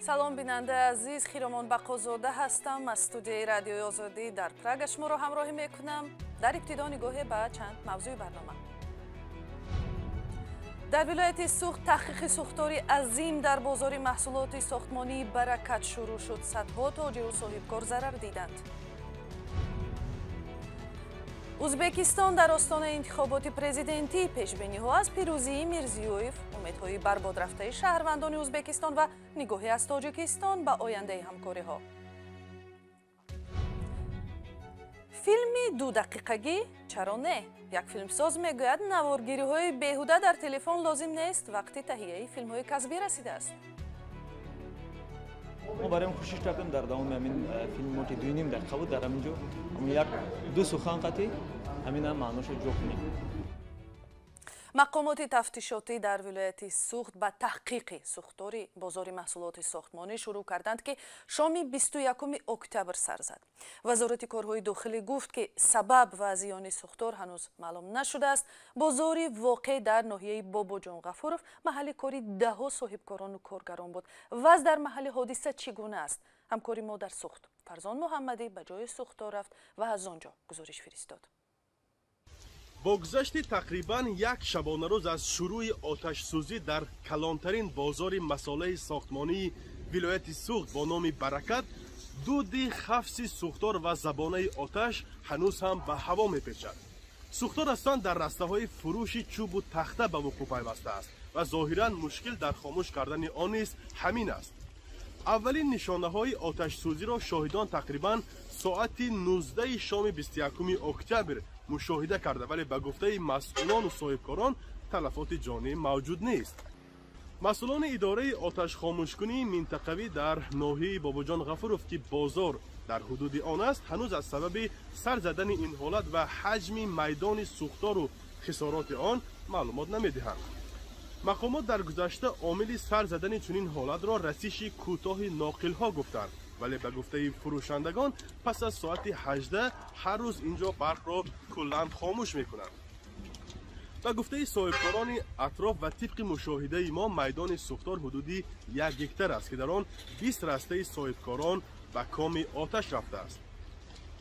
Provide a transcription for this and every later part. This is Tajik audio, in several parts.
салом бинанда азиз, Хиромон Бақозода ҳастам аз студияи Радиои Озодӣ дар Прага шуморо ҳамроҳӣ мекунам. Дар ибтидо нигоҳе ба чанд мавзӯи барнома. дар вилояти Суғд таҳқиқи сӯхтори азим дар бозори маҳсулоти сохтмонии Баракат шурӯъ шуд. Садҳо тоҷиру соҳибкор зарар диданд. Ӯзбекистон дар остонаи интихоботи президентии пешбиниҳо аз пирӯзии Мирзиёев, умедҳои барбодрафтаи шаҳрвандони Ӯзбекистон ва нигоҳе аз Тоҷикистон ба ояндаи ҳамкориҳо. филми 2 дақиқагӣ чаро не? Як филмсоз мегӯяд наворгириҳои беҳуда дар телефон лозим нест вақти таҳияи филмҳои касбӣ расидааст. ما برایم کوشش کردیم در دوام همین فیلم که 2.5 دقیقه بود در همینجا یک دو سخن قطعی همین هم معناش جو کنیم. мақомоти тафтишотӣ дар вилояти Суғд ба таҳқиқи сӯхтори бозори маҳсулоти сохтмонӣ шурӯъ карданд ки шоми 21 октябр сар зад. Вазорати корҳои дохилӣ гуфт ки сабаб ва зиёни сӯхтор ҳанӯз маълум нашудааст. Бозори воқеъ дар ноҳияи Бобоҷон Ғафуров маҳалли кори даҳо соҳибкорону коргарон буд. Ваз дар маҳалли ҳодиса чӣ гуна аст? ҳамкори мо дар Суғд Фарзон Муҳаммадӣ ба ҷои сӯхтор рафт ва аз он ҷо гузориш фиристод. با گذشت تقریباً یک شبانه روز از شروع آتش‌سوزی در کلانترین بازار مساله ساختمانی ولایت سوغد با نام برکت، دود خفص سوختار و زبانه آتش هنوز هم به هوا می‌پیچد. سوختار هستند در رسته‌های فروش چوب و تخته به وقوع پیوسته است و ظاهراً مشکل در خاموش کردن آن نیز همین است. اولین نشانه‌های آتش‌سوزی را شاهدان تقریباً ساعت 19 شام 21 اکتبر مشاهده کرده، ولی به گفته مسئولان و صاحبکاران تلفات جانی موجود نیست. مسئولان اداره آتش خاموشکنی منطقوی در ناحیه باباجان غفورов که بازار در حدود آن است هنوز از سبب سر زدن این حالت و حجم میدان سوختار و خسارات آن معلومات نمیدهند. مقامات در گذشته عامل سر زدن چنین حالت را رسیش کوتاه ناقل‌ها گفتند، ولی به گفته فروشندگان پس از ساعت 18 هر روز اینجا برق را کلاً خاموش میکنند. به گفته صاحبکاران اطراف و طبق مشاهده ما میدان سوختار حدودی 1 هکتار است که در آن 20 رسته صاحبکاران به کام آتش رفته است.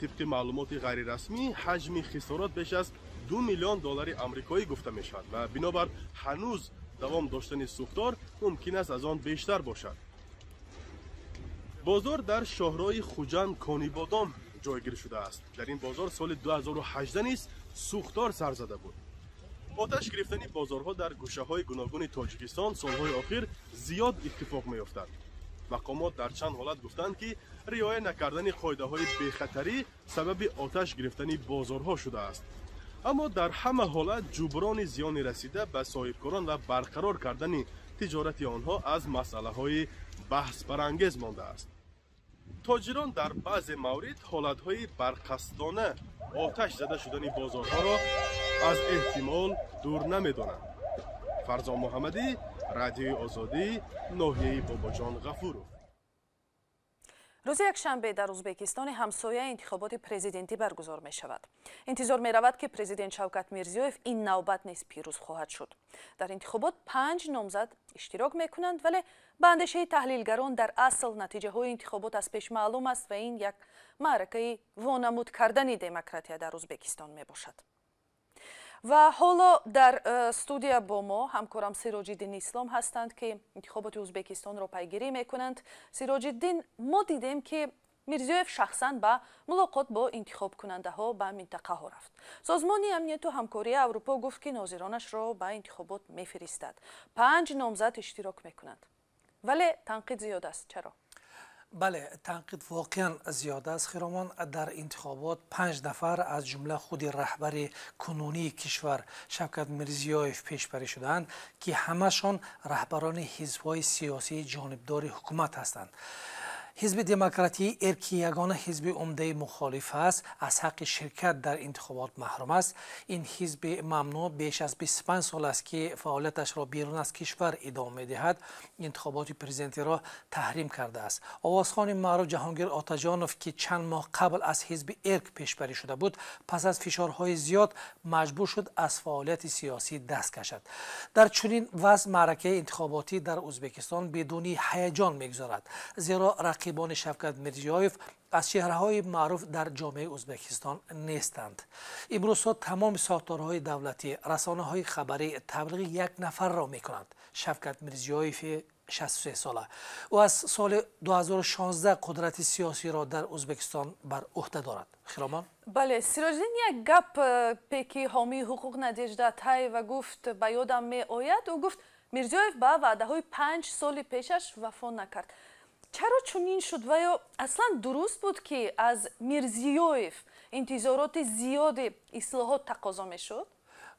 طبق معلومات غیر رسمی حجم خسارات بیش از 2 میلیون دلار آمریکایی گفته می شود و بنابر هنوز دوام داشتن سوختار ممکن است از آن بیشتر باشد. بازار در شهرهای خوجند کانیبادان جایگیر شده است. در این بازار سال 2018 نیز سوختار سر زده بود. آتش گرفتن بازارها در گوشه‌های گوناگون تاجیکستان سالهای اخیر زیاد اتفاق می‌افتد. مقامات در چند حالت گفتند که رعایت نکردن قاعده‌های بی‌خطری سبب آتش گرفتن بازارها شده است. اما در همه حالت جبران زیان رسیده به صاحبکاران و برقرار کردن تجارت آنها از مسئله‌های بحث برانگیز مانده است. تاجران در بعض موارد حالت‌های برقصدانه آتش زده شدن بازارها را از احتمال دور نمی‌دانند. فرزان محمدی، رادیوی آزادی، ناحیه باباجان غفورов. روز یکشنبه در ازبکستان همسایه انتخابات پرزیدنتی برگزار می شود. انتظار می رود که پرزیدنت شوکت میرزیوف این نوبت نیز پیروز خواهد شد. در انتخابات 5 نامزد اشتراک می کنند، ولی به اندیشه تحلیلگران در اصل نتیجه های انتخابات از پیش معلوم است و این یک معرکه وانمود کردن دموکراسی در ازبکستان می باشد. و حالا در استودیا با ما همکارم سیراج‌الدین اسلام هستند که انتخابات ازبکستان را پیگیری میکنند. سیراج‌الدین، ما دیدیم که میرزیوف شخصا با ملاقات با انتخاب کننده ها به منطقه ها رفت. سازمان امنیت و همکاری اروپا گفت که ناظرانش را به انتخابات میفرستد. 5 نامزد اشتراک میکنند، ولی تنقید زیاد است. چرا؟ بله، تنقید واقعا زیاد است. خیرامان، در انتخابات 5 نفر از جمله خود رهبر کنونی کشور شوکت میرزیوف پیشبری شدند که همشان رهبران حزب‌های سیاسی جانبدار حکومت هستند. حزب دموکراتی ارکی یگانه حزب عمده مخالف است، از حق شرکت در انتخابات محروم است. این حزب ممنوع بیش از 25 سال است که فعالیتش را بیرون از کشور ادامه می‌دهد. انتخابات پرزیدنتی را تحریم کرده است. آوازخوان معروف جهانگیر آتاجانوف که چند ماه قبل از حزب ارک پیشبری شده بود، پس از فشارهای زیاد مجبور شد از فعالیت سیاسی دست کشد. در چنین وضع معرکه انتخاباتی در ازبکستان بدون هیجان می‌گذرد، زیرا رقیبان شوکت میرزیویف از چهره‌های معروف در جامعه ازبکستان نیستند. امروز تمام ساختارهای دولتی، رسانه‌های خبری تبلیغ یک نفر را می‌کنند: شوکت میرزیویف 63 ساله. او از سال 2016 قدرت سیاسی را در ازبکستان بر عهده دارد. خیرامان؟ بله، سیراجدین یک گپ پیکی حامی حقوق ندیجده تای و گفت به یادم می آید، او گفت میرزیویف به وعده های 5 سال پیشش وفا نکرد. چرا چنین شد و یا اصلا درست بود که از میرزیویف انتظارات زیاد اصلاحات تقاضا می شد؟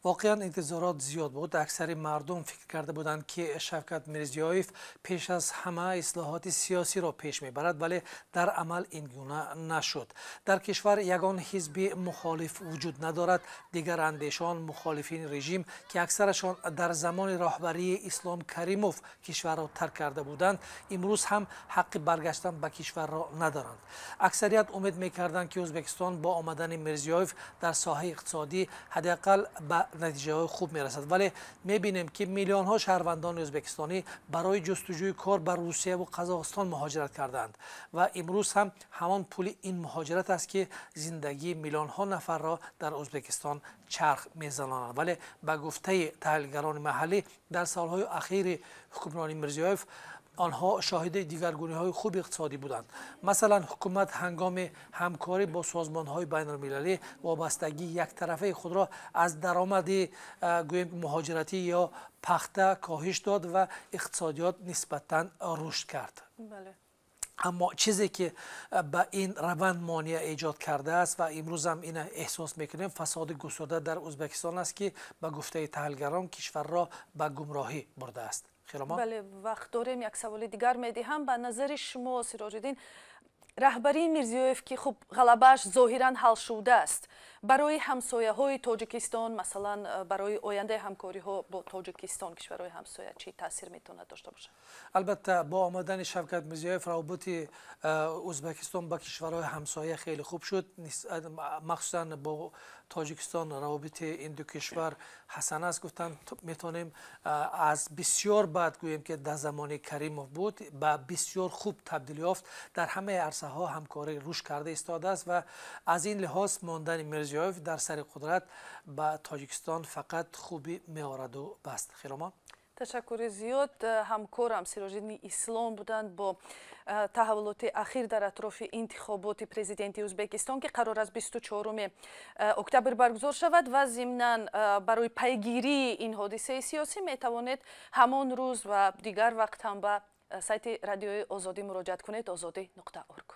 واقعا انتظارات زیاد بود. اکثر مردم فکر کرده بودند که شوکت میرزیویف پیش از همه اصلاحات سیاسی را پیش میبرد، ولی در عمل این گونه نشد. در کشور یگان حزب مخالف وجود ندارد. دیگر اندیشان مخالفین رژیم که اکثرشان در زمان رهبری اسلام کریموف کشور را ترک کرده بودند، امروز هم حق برگشتن به کشور را ندارند. اکثریت امید میکردند که ازبکستان با آمدن میرزیویف در ساحه اقتصادی حداقل به نتیجه خوب میرسد، ولی میبینیم که میلیون ها شهروندان ازبکستانی برای جستجوی کار بر روسیه و قزاقستان مهاجرت کردند و امروز هم همان پول این مهاجرت است که زندگی میلیون ها نفر را در ازبکستان چرخ میزناند. ولی به گفته تحلیلگران محلی در سالهای اخیر حکمرانی میرزیویف آنها شاهد دیگرگونی‌های خوب اقتصادی بودند. مثلا حکومت هنگام همکاری با سازمان‌های بین‌المللی وابستگی یک طرفه خود را از درآمد مهاجرتی یا پخته کاهش داد و اقتصادیات نسبتاً رشد کرد. بله. اما چیزی که به این روند مانع ایجاد کرده است و امروز هم این احساس میکنیم، فساد گسترده در ازبکستان است که به گفته تحلیلگران کشور را به گمراهی برده است. بله، وقت داریم یک سوال دیگر میدهم. به نظر شما سیراج‌الدین، رهبری میرزیویف که خب غلبه‌اش ظاهراً حل شده است، برای همسایه‌های تاجیکستان، مثلا برای آینده همکاری‌ها با تاجیکستان، کشورهای همسایه، چی تاثیر میتونه داشته باشه؟ البته با آمدن شوکت میرزیویف روابط ازبکستان با کشورهای همسایه خیلی خوب شد، مخصوصاً با تاجیکستان روابط این دو کشور حسن است. گفتن میتونیم از بسیار بد گوییم که در زمان کریموف بود به بسیار خوب تبدیل یافت. در همه عرصه ها همکاری رشد کرده ایستاده است و از این لحاظ ماندن میرزیویف در سر قدرت به تاجیکستان فقط خوبی میآورد و بس. خیرامان؟ تشکر زیاد. همکارم سیراج‌الدین اسلام بودند با تحولات اخیر در اطراف انتخابات پرزیدنتی ازبکستان که قرار است 24 اکتبر برگزار شود و ضمناً برای پیگیری این حادثه سیاسی می توانید همان روز و دیگر وقت هم به سایت رادیوی آزادی مراجعه کنید، azadi.org.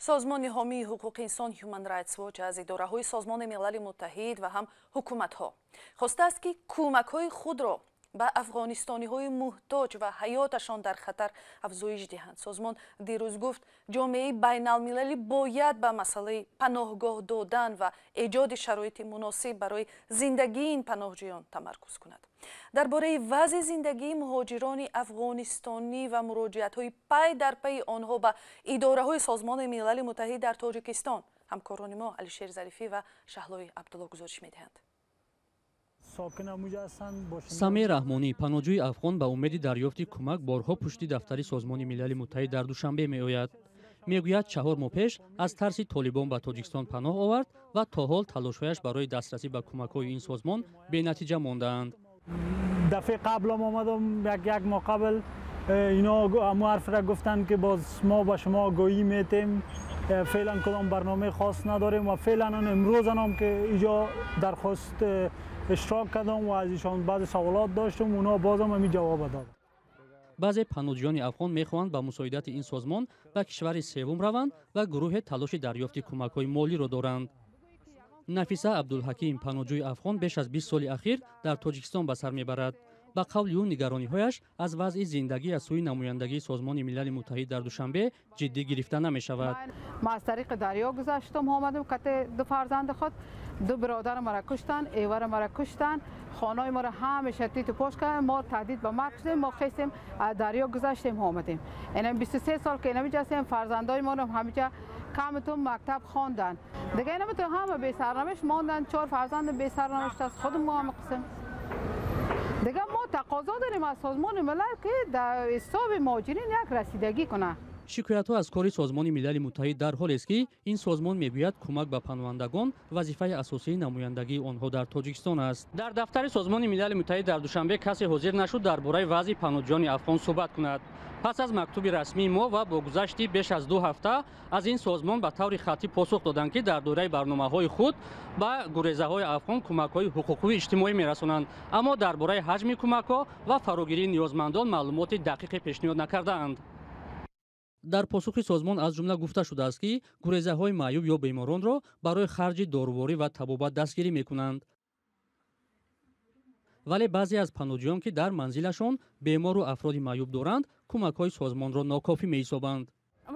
سازمان حامی حقوق انسان هیومن رایتس واچ از اداره‌های سازمان ملل متحد و هم حکومت‌ها خواسته است که کمک‌های خود را به افغانستانی‌های محتاج و حیاتشان در خطر افزایش دهند. سازمان دیروز گفت جامعه بین‌المللی باید به مسئله پناهگاه دادن و ایجاد شرایط مناسب برای زندگی این پناهجویان تمرکز کند. درباره وضع زندگی مهاجران افغانستانی و مراجعت‌های پی در پی آنها به اداره‌های سازمان ملل متحد در تاجیکستان همکاران ما علیشیر ظریفی و شهلای عبدالله گزارش می‌دهند. سمی رحمانی پناهجوی افغان به امید دریافت کمک بارها پشت دفتر سازمان ملل متحد در دوشنبه میآید. میگوید 4 ماه پیش از ترس طالبان به تاجیکستان پناه آورد و تا حال تلاش‌هایش برای دسترسی به کمک‌های این سازمان بی‌نتیجه مانده‌اند. دفعه قبل آمدم یک ماه قبل اینا همو حرف را گفتن که باز ما با شما گویی میتیم، فعلا کدام برنامه خاص نداریم و فعلا امروز هم که اینجا درخواست اشتراک کردم و از ایشان بعضی سوالات داشتم، اونا بازم همین جواب دادن. баъзе панӯҳҷӯёни афғон мехоҳанд ба мусоидати ин созмон ба кишвари севум раванд ва гурӯҳи талоши дарёфти кӯмакҳои молиро доранд. нафиса абдулҳаким панӯҳҷӯи афғон беш аз 20 соли ахир дар тоҷикистон ба сар мебарад. ба қавли ӯ нигарониҳояш аз вазъи зиндагӣ аз сӯи намояндагии созмони милали муттаҳид дар душанбе ҷиддӣ гирифта намешавад. ما از طریق دریا گذشتم آمدم که دو فرزند خود دو برادر ما را کشتن، ایور ما را کشتن، خانه ما را همیشه تیت و پاش کردن، ما تهدید به مرگ شدیم، ما خواستیم از دریا گذشتیم آمدیم. یعنی 23 سال که اینجا هستیم، فرزندای ما را همیشه کمتون مکتب خواندن. دیگه نمیتونم همه بی سرنوشت ماندن، 4 فرزند بی سرنوشت است، خودم ما هم قسم. دیگه ما تقاضا داریم از سازمان ملل که در حساب مهاجرین یک رسیدگی کنه. шикоятҳо аз кори созмони милали муттаҳид дар ҳолест ки ин созмон мегӯяд кӯмак ба паноҳандагон вазифаи асосии намояндагии онҳо дар тоҷикистон аст. дар дафтари созмони милали муттаҳид дар душанбе касе ҳозир нашуд дар бораи вазъи панӯҳҷӯёни афғон суҳбат кунад. пас аз мактуби расмии мо ва бо гузашти беш аз 2 ҳафта аз ин созмон ба таври хаттӣ посух доданд ки дар дораи барномаҳои худ ба гурезаҳои афғон кӯмакҳои ҳуқуқии иҷтимоӣ мерасонанд, аммо дар бораи ҳаҷми кӯмакҳо ва фарогирии ниёзмандон маълумоти дақиқе пешниҳод накардаанд. дар посухи созмон аз ҷумла гуфта шудааст ки гурезаҳои маъюб ё беморонро барои харҷи доруворӣ ва табобат дастгирӣ мекунанд. вале баъзе аз панӯҳҷӯён ки дар манзилашон бемору афроди маъюб доранд, кӯмакҳои созмонро нокофӣ меҳисобанд.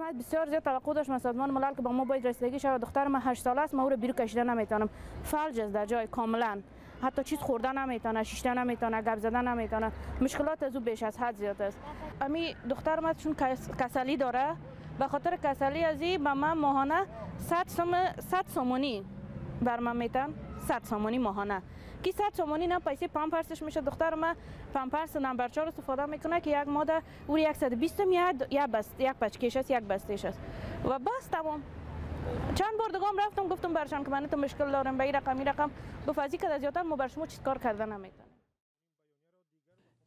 من بسیار زیاد توقع داشتم از سازمان ملل که با ما باید رسیدگی شود. دختر من 8 ساله است، ما او رو بیرون کشیده نمیتونم، فلج است در جای کاملا، حتی چیز خوردن نمیتونه، شیشته نمیتونه، گپ زدن نمیتونه، مشکلات از او بیش از حد زیاد است. امی دختر من چون کسلی داره، به خاطر کسلی ازی به من ماهانه 100 سومونی بر من میتن، 100 سومونی ماهانه که 100 سومونی نه پیسه پامپرسش میشه. دختر من پامپرس نمبر 4 استفاده میکنه که یک ماده او 120 میاد، یک پچکیش است، یک بستیش است و بس تمام. چند بار دیگه رفتم گفتم برشان که من تو مشکل دارم به این رقم گفت از اینکه زیاتر ما بر شما چیز کار کردن نمیتونیم.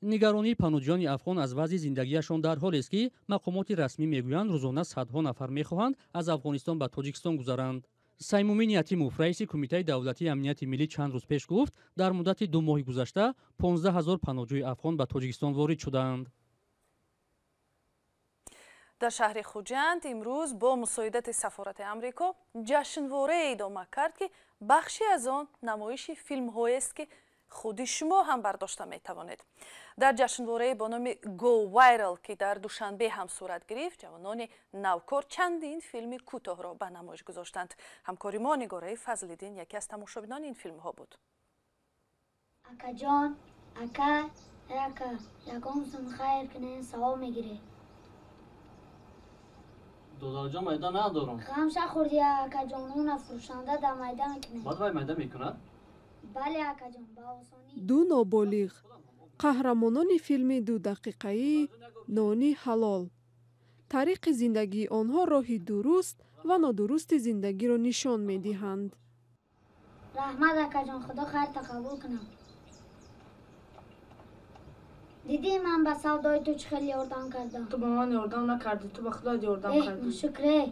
нигаронии панӯҳҷӯёни афғон аз вазъи зиндагиашон дар ҳолест ки мақомоти расмӣ мегӯянд рӯзона садҳо нафар мехоҳанд аз афғонистон ба тоҷикистон гузаранд. саймумин ятимов раиси кумитаи давлатии амнияти миллӣ чанд рӯз пеш гуфт дар муддати 2 моҳи гузашта 15 000 панӯҳҷӯи афғон ба тоҷикистон ворид шудаанд. дар шаҳри хуҷанд имрӯз бо мусоидати сафорати амрико ҷашнворае идома кард ки бахши аз он намоиши филмҳоест ки худи шумо ҳам бардошта метавонед. дар ҷашнворае бо номи Go Viral ки дар душанбе ҳам сурат гирифт, ҷавонони навкор чандин филми кӯтоҳро ба намоиш гузоштанд. ҳамкори мо Нигораи Фазлиддин яке аз тамошобинони ин филмҳо буд. акаҷон, ака, рака, якомсум хайр кунен савоб мегиред. داداجان میدان ندارم. غمش خوردی اکاجان اون فروشنده در میدان میکنه. بعد وای میدان میکنه؟ بله اکاجان با آسانی. دو نابالغ قهرمانان فیلم 2 دقیقه‌ای نانی حلال. طریق زندگی آنها راهی درست و نادرست زندگی را نشان میدهند. رحمت اکاجان خدا خیر تقبل کنه. دیدی من به سودای تو چه خیلی یاردم کردم. تو به من یاردم نکردی، تو به خدا یاردم کردی. شکره.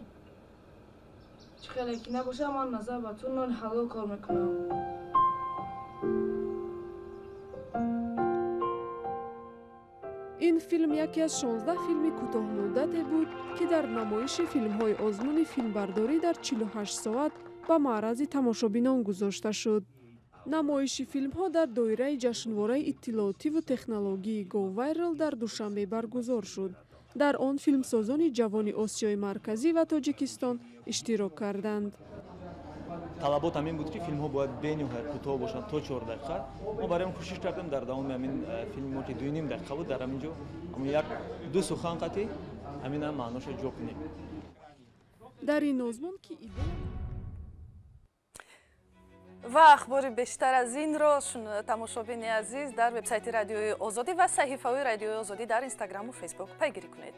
چه خیلی که نباشه من نظر به تو نان حلال کار میکنم. این فیلم یکی از 16 فیلم کوتاه مدت بود که در نمایش فیلم‌های آزمون فیلمبرداری در 48 ساعت به معرض تماشابینان گذاشته شد. نمایش فیلم‌ها در دایره جشنواره اطلاعاتی و تکنولوژی Go Viral در دوشنبه برگزار شد. در آن فیلمسازان جوان آسیای مرکزی و تاجیکستان اشتراک کردند. талабот ҳамин буд ки филмҳо бояд бениҳоят кӯтоҳ бошанд, то 4 дақиқа. мо барои он кӯшиш кардем дар давоми ҳамин филми ки 2.5 дақиқа буд дар ҳамин ҷо ду сухан қатъи ҳамина маъноша ҷо кунем. дар ин озмон ки ва ахбори бештар аз инро тамошобини азиз дар вебсайти радиои озодӣ ва саҳифаҳои радиои озодӣ дар инстаграму фейсбук пайгирӣ кунед.